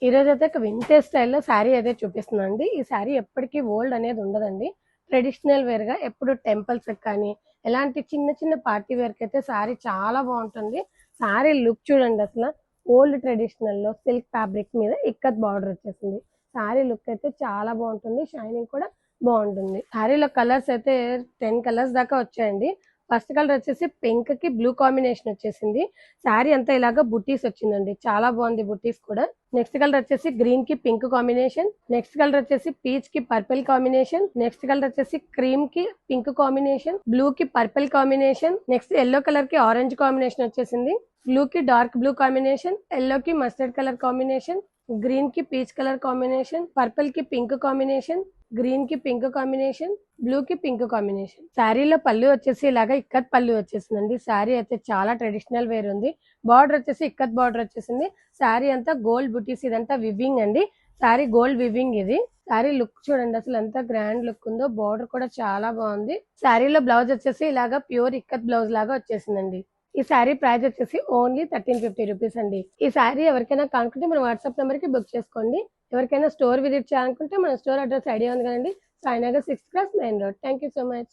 ఈ రోజు అయితే ఒక వింటేజ్ స్టైల్లో శారీ అయితే చూపిస్తున్నానండి. ఈ శారీ ఎప్పటికీ ఓల్డ్ అనేది ఉండదండి. ట్రెడిషనల్ వేర్‌గా ఎప్పుడు టెంపుల్స్‌కి కానీ, ఎలాంటి చిన్న చిన్న పార్టీ వేర్‌కి అయితే శారీ చాలా బాగుంటుంది. శారీ లుక్ చూడండి అసల. ఓల్డ్ ట్రెడిషనల్‌లో సిల్క్ ఫ్యాబ్రిక్ మీద ఇక్కత్ బార్డర్ వచ్చేసింది. శారీ లుక్ అయితే చాలా బాగుంటుంది. షైనింగ్ కూడా బాగుంటుంది. శారీలో కలర్స్ అయితే 10 కలర్స్ దాకా వచ్చాయండి. ఫస్ట్ కలర్ వచ్చేసి పింక్ కి బ్లూ కాంబినేషన్ వచ్చేసింది. శారీ అంతా ఇలాగా బుట్టీస్ వచ్చిందండి. చాలా బాగుంది బుట్టీస్ కూడా. నెక్స్ట్ కలర్ వచ్చేసి గ్రీన్ కి పింక్ కాంబినేషన్. నెక్స్ట్ కలర్ వచ్చేసి పీచ్ కి పర్పుల్ కాంబినేషన్. నెక్స్ట్ కలర్ వచ్చేసి క్రీమ్ కి పింక్ కాంబినేషన్. బ్లూ కి purple combination. Next yellow colour కి ఆరెంజ్ కాంబినేషన్ వచ్చేసింది. బ్లూ కి డార్క్ బ్లూ కాంబినేషన్. ఎల్లో కి మస్టర్డ్ కలర్ కాంబినేషన్. గ్రీన్ కి పీచ్ కలర్ కాంబినేషన్. పర్పుల్ కి పింక్ కాంబినేషన్. గ్రీన్ కి పింక్ కాంబినేషన్. బ్లూ కి పింక్ కాంబినేషన్. శారీలో పళ్ళు వచ్చేసి ఇలాగా ఇక్కత్ పళ్ళు వచ్చేసిందండి. శారీ అయితే చాలా ట్రెడిషనల్ వేర్ ఉంది. బార్డర్ వచ్చేసి ఇక్కత్ బార్డర్ వచ్చేసింది. శారీ అంతా గోల్డ్ బుటీస్, ఇదంతా వివింగ్ అండి. శారీ గోల్డ్ వివింగ్ ఇది. శారీ లుక్ చూడండి అసలు ఎంత గ్రాండ్ లుక్ ఉందో. బార్డర్ కూడా చాలా బాగుంది. శారీలో బ్లౌజ్ వచ్చేసి ఇలాగా ప్యూర్ ఇక్కత్ బ్లౌజ్ లాగా వచ్చేసిందండి. ఈ శారీ ప్రైస్ వచ్చేసి ఓన్లీ 1350 రూపీస్ అండి. ఈ శారీ ఎవరికైనా కానుకుంటే మన వాట్సాప్ నెంబర్ కి బుక్ చేసుకోండి. ఎవరికైనా స్టోర్ విజిట్ చేయాలనుకుంటే మన స్టోర్ అడ్రస్ ఐడియా ఉంది కదండి. Sainagar 6th cross main road. Thank you so much.